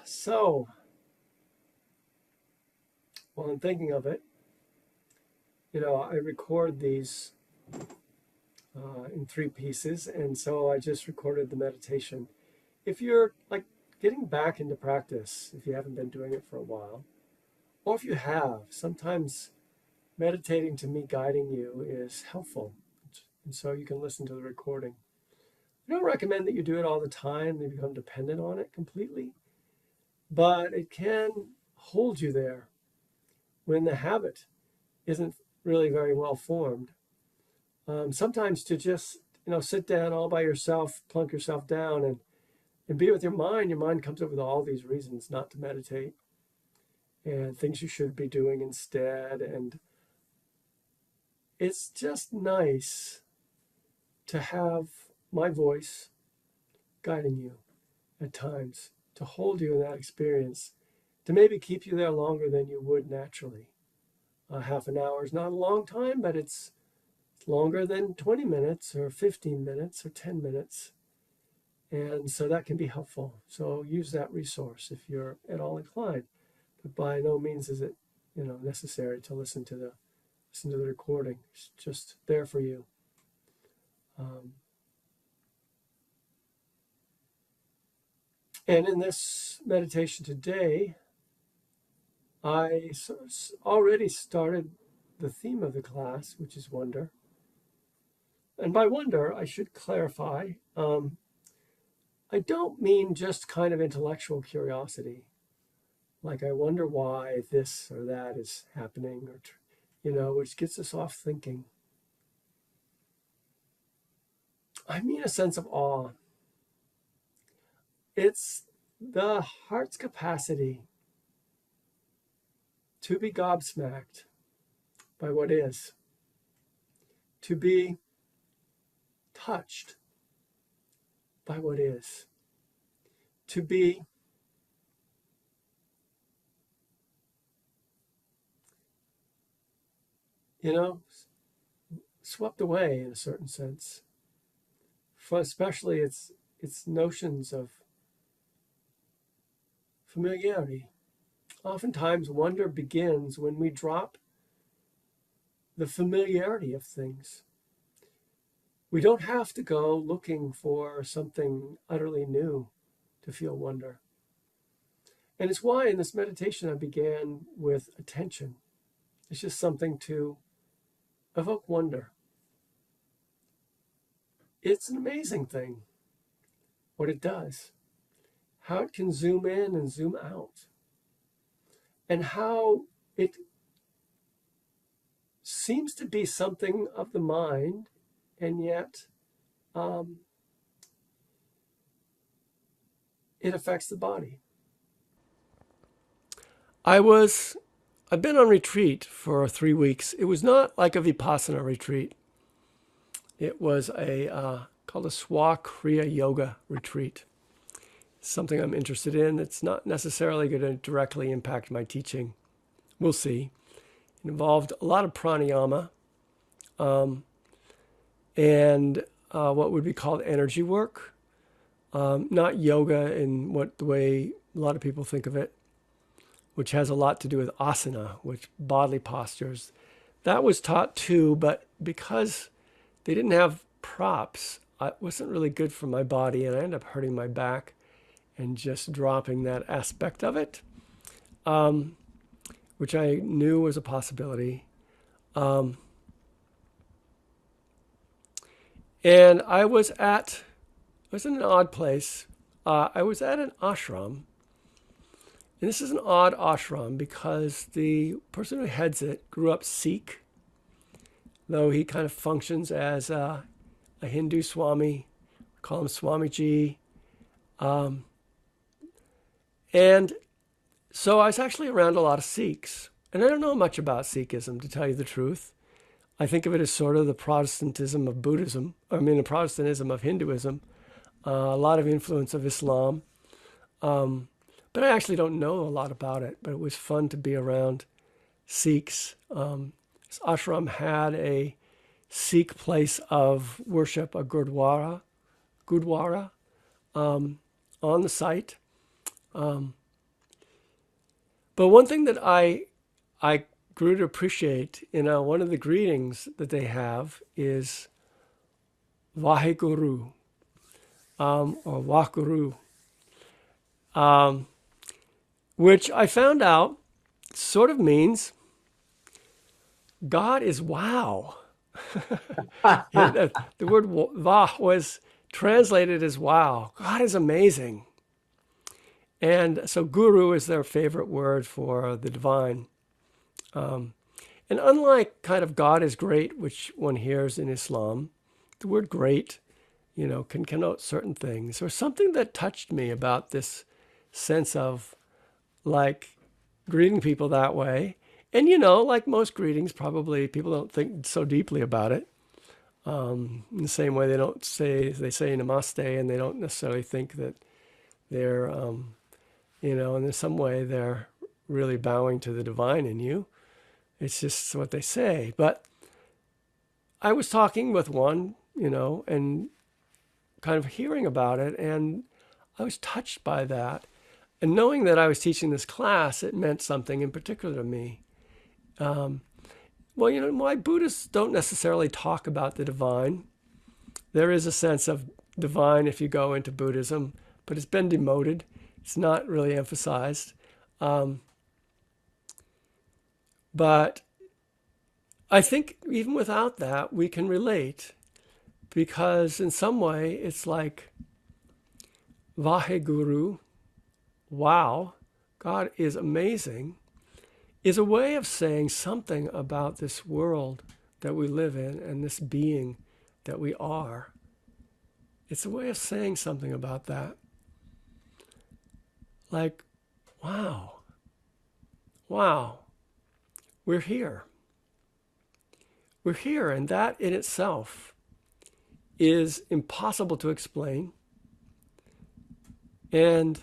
So, while I'm thinking of it, I record these in three pieces, and so I just recorded the meditation. If you're like getting back into practice, if you haven't been doing it for a while, or if you have, sometimes meditating to me guiding you is helpful. And so you can listen to the recording. I don't recommend that you do it all the time, you become dependent on it completely, but it can hold you there when the habit isn't really very well formed. Sometimes to just sit down all by yourself, plunk yourself down, and be with your mind. Your mind comes up with all these reasons not to meditate and things you should be doing instead. And it's just nice to have my voice guiding you at times, to hold you in that experience, to maybe keep you there longer than you would naturally. Half an hour is not a long time, but it's longer than 20 minutes or 15 minutes or 10 minutes. And so that can be helpful. So use that resource if you're at all inclined. But by no means is it, necessary to listen to the recording. It's just there for you. And in this meditation today, I already started the theme of the class, which is wonder. And by wonder, I should clarify, I don't mean just kind of intellectual curiosity, like I wonder why this or that is happening, or, which gets us off thinking. I mean a sense of awe. It's the heart's capacity to be gobsmacked by what is, to be touched by what is, to be swept away in a certain sense. For especially its notions of familiarity. Oftentimes, wonder begins when we drop the familiarity of things. We don't have to go looking for something utterly new to feel wonder. And it's why in this meditation I began with attention. It's just something to evoke wonder. It's an amazing thing what it does, how it can zoom in and zoom out, and how it seems to be something of the mind, and yet it affects the body. I've been on retreat for 3 weeks. It was not like a Vipassana retreat. It was called a Swakriya Yoga retreat. It's something I'm interested in. It's not necessarily going to directly impact my teaching. We'll see. It involved a lot of pranayama and what would be called energy work. Not yoga in the way a lot of people think of it, which has a lot to do with asana, which bodily postures. That was taught too, but because they didn't have props, it wasn't really good for my body, and I ended up hurting my back and just dropping that aspect of it, which I knew was a possibility. And I was in an odd place. I was at an ashram. And this is an odd ashram because the person who heads it grew up Sikh, though he kind of functions as a Hindu Swami, call him Swamiji. And so I was actually around a lot of Sikhs. And I don't know much about Sikhism, to tell you the truth. I think of it as sort of the Protestantism of Buddhism, the Protestantism of Hinduism, a lot of influence of Islam. But I actually don't know a lot about it, but it was fun to be around Sikhs. This ashram had a Sikh place of worship, a gurdwara on the site. But one thing that I grew to appreciate, one of the greetings that they have is Vaheguru, or Wakuru, which I found out sort of means God is wow. The word Vah was translated as wow. God is amazing. And so guru is their favorite word for the divine. And unlike kind of God is great, which one hears in Islam, the word great, can connote certain things. There was something that touched me about this sense of like greeting people that way. And, like most greetings, probably people don't think so deeply about it. In the same way they say namaste and they don't necessarily think that they're, in some way they're really bowing to the divine in you. It's just what they say. But I was talking with one, and kind of hearing about it, and I was touched by that. And knowing that I was teaching this class, it meant something in particular to me. Why Buddhists don't necessarily talk about the divine. There is a sense of divine if you go into Buddhism, but it's been demoted. It's not really emphasized. But I think even without that, we can relate, because in some way it's like Vaheguru, wow, God is amazing, is a way of saying something about this world that we live in and this being that we are. It's a way of saying something about that. Like, wow, we're here. We're here, and that in itself is impossible to explain and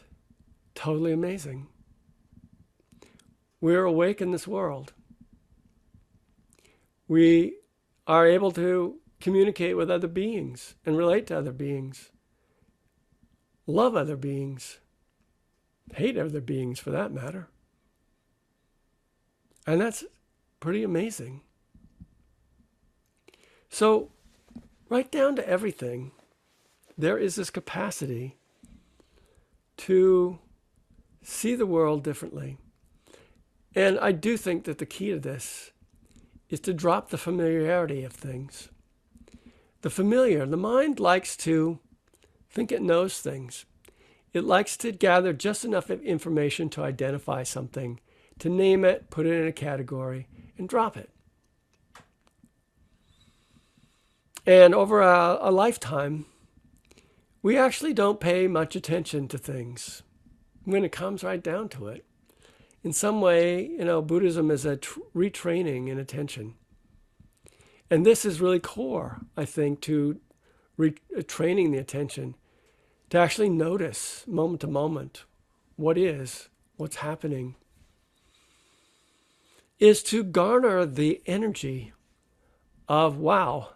totally amazing. We're awake in this world. We are able to communicate with other beings and relate to other beings, love other beings, hate other beings for that matter. And that's pretty amazing. So, right down to everything, there is this capacity to see the world differently. And I do think that the key to this is to drop the familiarity of things. The familiar, the mind likes to think it knows things. It likes to gather just enough information to identify something, to name it, put it in a category, and drop it. And over a lifetime, we actually don't pay much attention to things when it comes right down to it. In some way, Buddhism is a retraining in attention. And this is really core, I think, to training the attention, to actually notice moment to moment what's happening, is to garner the energy of wow,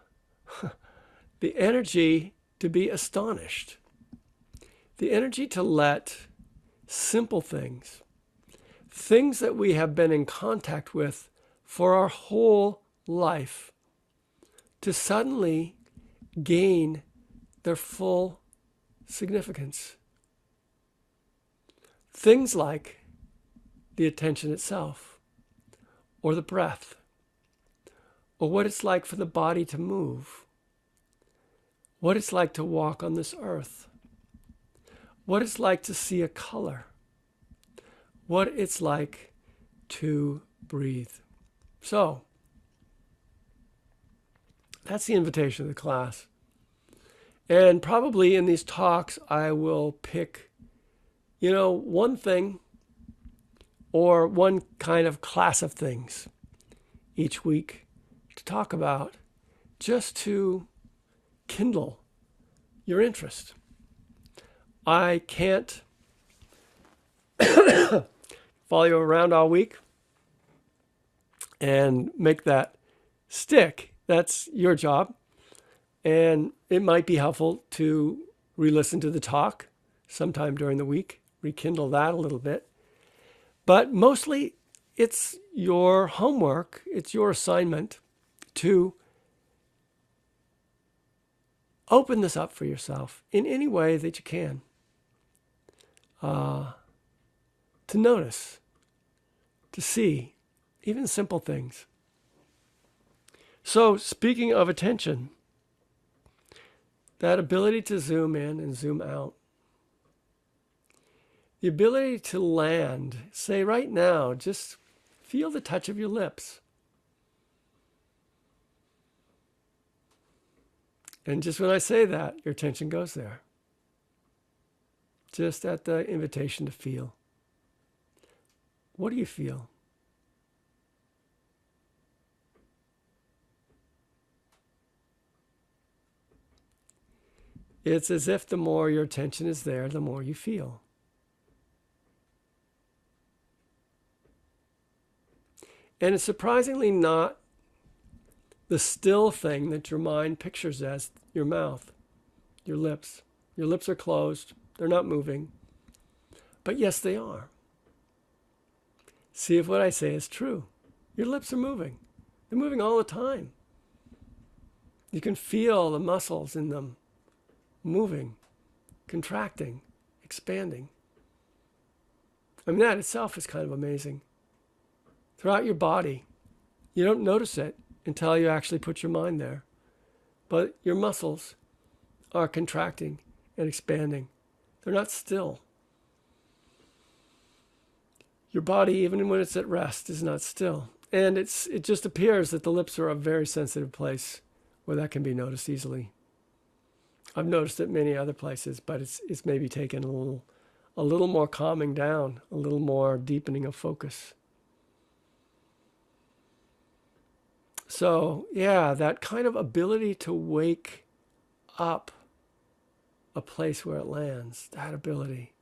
the energy to be astonished, the energy to let simple things that we have been in contact with for our whole life, to suddenly gain their full significance. Things like the attention itself, or the breath, or what it's like for the body to move, what it's like to walk on this earth, what it's like to see a color, what it's like to breathe. So, that's the invitation of the class. And probably in these talks, I will pick, one thing or one kind of class of things each week to talk about, just to kindle your interest. I can't follow you around all week and make that stick. That's your job. And it might be helpful to re-listen to the talk sometime during the week, rekindle that a little bit. But mostly it's your homework, it's your assignment to open this up for yourself in any way that you can. To notice, to see, even simple things. So, speaking of attention, that ability to zoom in and zoom out, the ability to land, say right now, just feel the touch of your lips. And just when I say that, your attention goes there. Just at the invitation to feel. What do you feel? It's as if the more your attention is there, the more you feel. And it's surprisingly not the still thing that your mind pictures as your mouth, your lips. Your lips are closed. They're not moving. But yes, they are. See if what I say is true. Your lips are moving. They're moving all the time. You can feel the muscles in them moving, contracting, expanding. I mean, that itself is kind of amazing. Throughout your body, you don't notice it until you actually put your mind there. But your muscles are contracting and expanding. They're not still. Your body, even when it's at rest, is not still. And it just appears that the lips are a very sensitive place where that can be noticed easily. I've noticed it many other places, but it's maybe taken a little more calming down, a little more deepening of focus. So, yeah, that kind of ability to wake up a place where it lands, that ability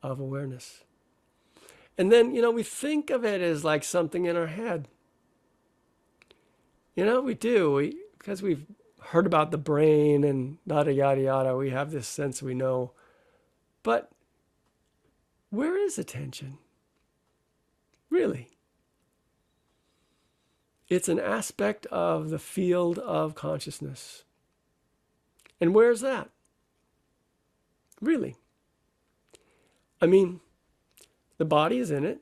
of awareness. And then, we think of it as like something in our head. We do. Because we've heard about the brain and yada, yada, yada, we have this sense we know. But where is attention? Really? It's an aspect of the field of consciousness. And where's that? Really? I mean, the body is in it,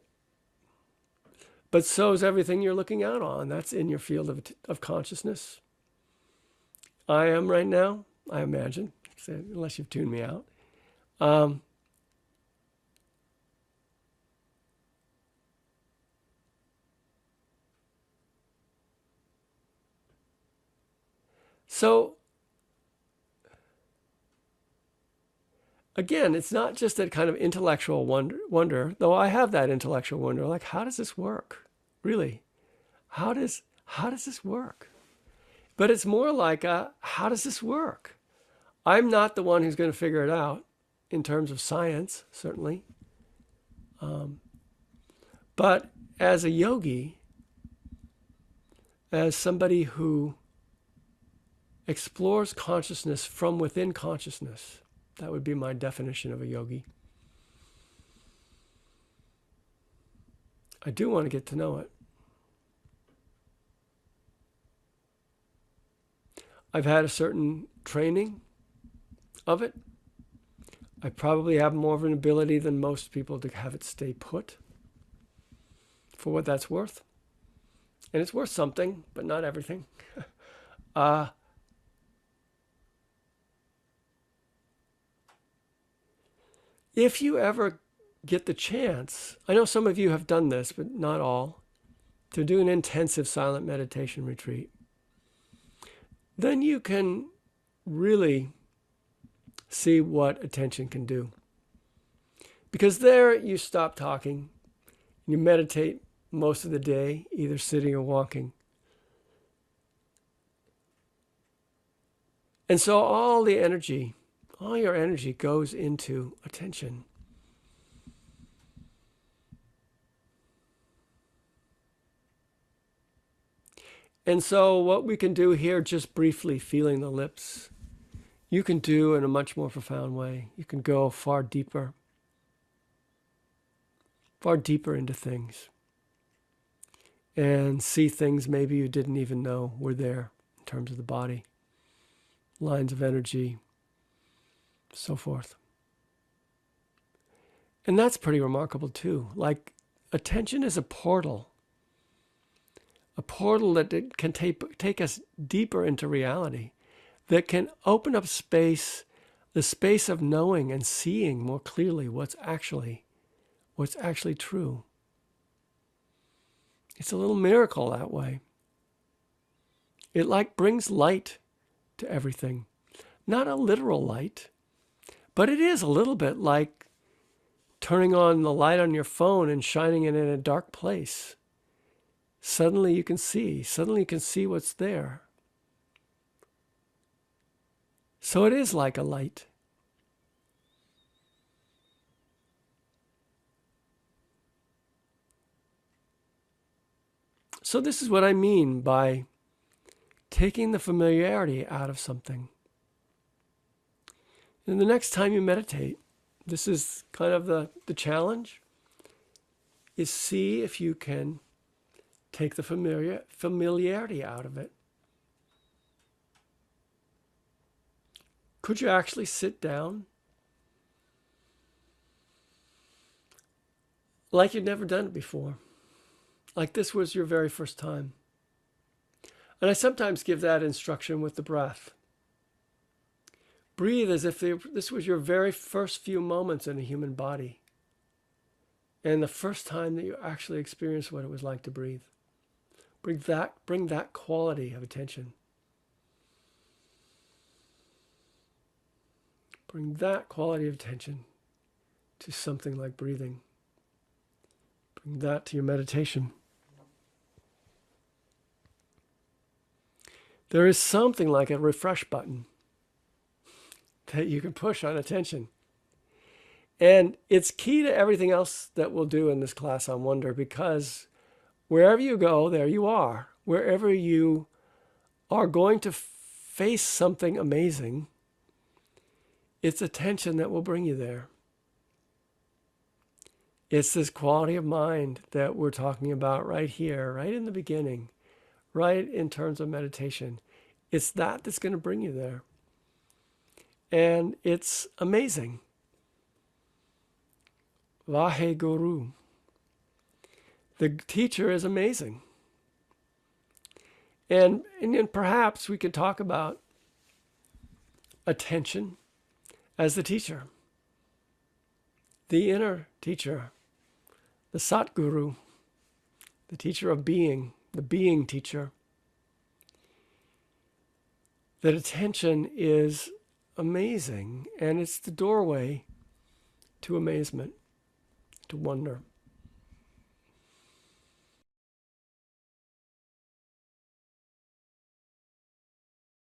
but so is everything you're looking out on. That's in your field of consciousness. I am right now, I imagine, unless you've tuned me out. So, again, it's not just that kind of intellectual wonder, though I have that intellectual wonder, like, how does this work? Really? How does this work? But it's more like, how does this work? I'm not the one who's going to figure it out in terms of science, certainly. But as a yogi, as somebody who explores consciousness from within consciousness, that would be my definition of a yogi. I do want to get to know it. I've had a certain training of it. I probably have more of an ability than most people to have it stay put, for what that's worth. And it's worth something, but not everything. If you ever get the chance, I know some of you have done this, but not all, to do an intensive silent meditation retreat, then you can really see what attention can do. Because there you stop talking, you meditate most of the day, either sitting or walking. And so all your energy goes into attention. And so what we can do here, just briefly feeling the lips, you can do in a much more profound way. You can go far deeper. far deeper into things and see things maybe you didn't even know were there in terms of the body, lines of energy, so forth. And that's pretty remarkable too. Like, attention is a portal that it can take us deeper into reality, that can open up space, the space of knowing and seeing more clearly what's actually true. It's a little miracle that way. It like brings light to everything. Not a literal light, but it is a little bit like turning on the light on your phone and shining it in a dark place. Suddenly you can see what's there. So it is like a light. So this is what I mean by taking the familiarity out of something. And the next time you meditate, this is kind of the challenge, is see if you can take the familiarity out of it. Could you actually sit down like you'd never done it before? Like this was your very first time. And I sometimes give that instruction with the breath. Breathe as if this was your very first few moments in a human body. And the first time that you actually experienced what it was like to breathe. Bring that quality of attention. Bring that quality of attention to something like breathing. Bring that to your meditation. There is something like a refresh button that you can push on attention. And it's key to everything else that we'll do in this class on wonder, because wherever you go, there you are. Wherever you are going to face something amazing, it's attention that will bring you there. It's this quality of mind that we're talking about right here, right in the beginning, right in terms of meditation. It's that's going to bring you there. And it's amazing. Vaheguru. The teacher is amazing. And perhaps we could talk about attention as the teacher, the inner teacher, the Satguru, the teacher of being, the being teacher. That attention is amazing, and it's the doorway to amazement, to wonder.